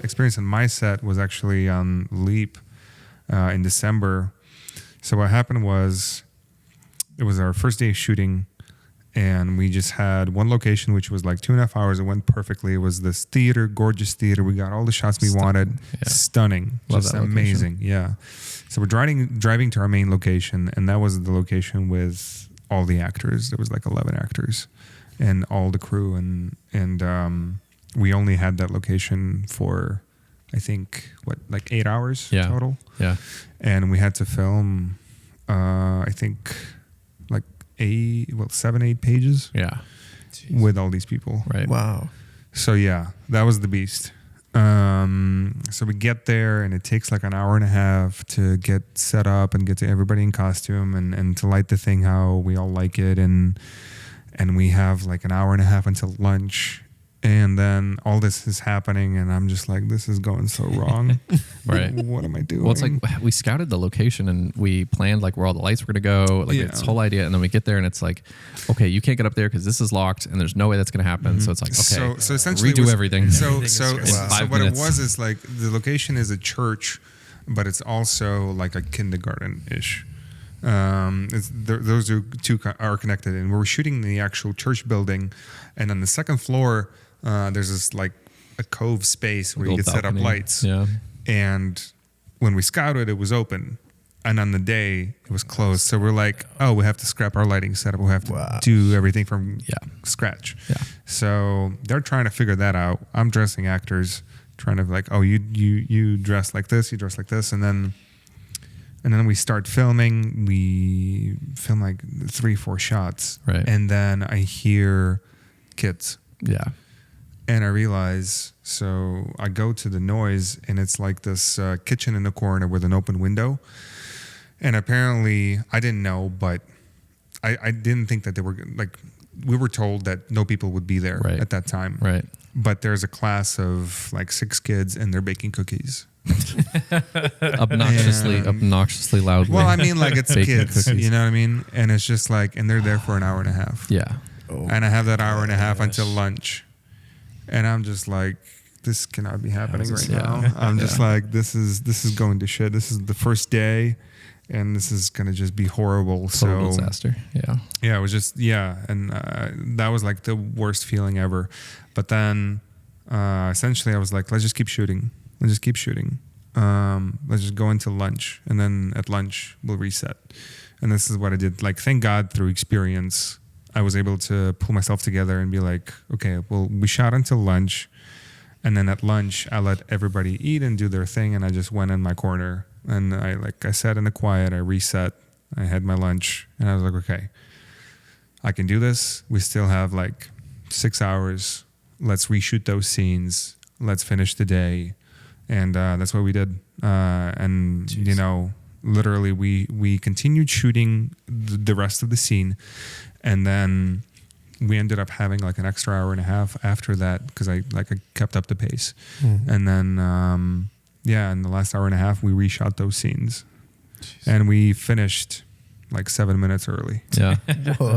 experience on my set was actually on Leap in December. So what happened was, it was our first day of shooting, and we just had one location, which was like 2.5 hours. It went perfectly. It was this theater, gorgeous theater. We got all the shots we wanted. Yeah. Stunning. Love just that amazing. Location. Yeah. So we're driving to our main location, and that was the location with all the actors. There was like 11 actors and all the crew. And we only had that location for, I think, like 8 hours total? Yeah. And we had to film, I think, 7, 8 pages. Yeah. Jeez. With all these people. Right. Wow. So yeah, that was the beast. So we get there, and it takes like an hour and a half to get set up and get to everybody in costume and to light the thing how we all like it. And we have like an hour and a half until lunch. And then all this is happening, and I'm just like, this is going so wrong. Right. What am I doing? Well, it's like we scouted the location and we planned like where all the lights were going to go, like this whole idea. And then we get there and it's like, okay, you can't get up there because this is locked and there's no way that's going to happen. Mm-hmm. So it's like, okay, so essentially redo everything. So what it was is like the location is a church, but it's also like a kindergarten-ish. Those two are connected, and we're shooting in the actual church building, and on the second floor there's this like a cove space where you could set up lights. Yeah. And when we scouted, it was open, and on the day it was closed. So we're like, oh, we have to scrap our lighting setup. We have to do everything from scratch. Yeah. So they're trying to figure that out. I'm dressing actors, trying to like, oh, you dress like this, you dress like this, and then we start filming. We film like 3-4 shots. Right. And then I hear kids. Yeah. And I realize, so I go to the noise, and it's like this kitchen in the corner with an open window. And apparently, I didn't know, but I didn't think that they were, like, we were told that no people would be there at that time. Right. But there's a class of like 6 kids, and they're baking cookies. obnoxiously loudly. Well, I mean, like, it's kids, cookies. you know what I mean? And it's just like, and they're there for an hour and a half. Yeah. Oh, and I have that hour and a half until lunch. And I'm just like, this cannot be happening right now. I'm just like, this is going to shit. This is the first day, and this is going to just be horrible. Total disaster. Yeah. Yeah, it was just, and that was like the worst feeling ever. But then essentially I was like, let's just keep shooting. Let's just go into lunch, and then at lunch we'll reset. And this is what I did. Like, thank God, through experience, I was able to pull myself together and be like, okay, well, we shot until lunch, and then at lunch I let everybody eat and do their thing, and I just went in my corner, and I sat in the quiet, I reset, I had my lunch, and I was like, okay, I can do this. We still have like 6 hours. Let's reshoot those scenes. Let's finish the day. And that's what we did. And, you know, literally we continued shooting the rest of the scene. And then we ended up having like an extra hour and a half after that, because I kept up the pace. Mm-hmm. And then, in the last hour and a half, we reshot those scenes. Jeez. And we finished like 7 minutes early. Yeah.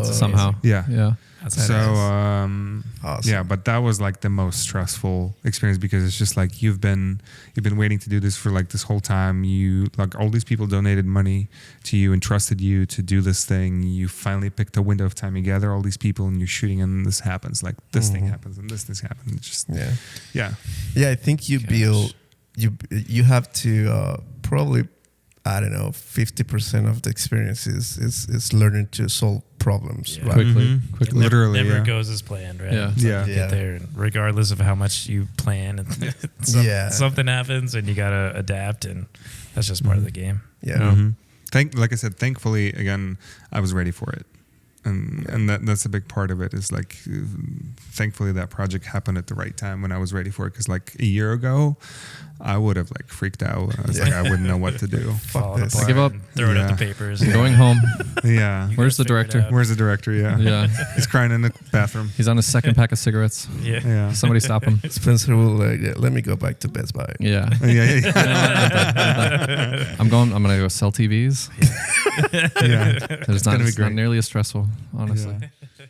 Somehow. Yeah. Yeah. So, awesome. Yeah, but that was like the most stressful experience, because it's just like you've been waiting to do this for like this whole time. You, like, all these people donated money to you and trusted you to do this thing. You finally picked a window of time. You gather all these people and you're shooting, and this happens. Like, this thing happens and this happens. It's just yeah. I think you have to probably, I don't know, 50% of the experience is learning to solve problems quickly. Literally, never goes as planned, right? Yeah. You get there, and regardless of how much you plan, and something happens, and you gotta adapt, and that's just part of the game. Yeah. Mm-hmm. Like I said, thankfully, again, I was ready for it, and that's a big part of it. Is like, thankfully, that project happened at the right time when I was ready for it. Because like a year ago, I would have like freaked out. I was like, I wouldn't know what to do. Falling apart, give up. Throw it at the papers. I'm going home. Yeah. Where's the director? Where's the director? Yeah. He's crying in the bathroom. He's on his second pack of cigarettes. Yeah. Somebody stop him. Spencer will let me go back to Best Buy. Yeah. I'm gonna go sell TVs. Yeah. It's not nearly as stressful, honestly. Yeah.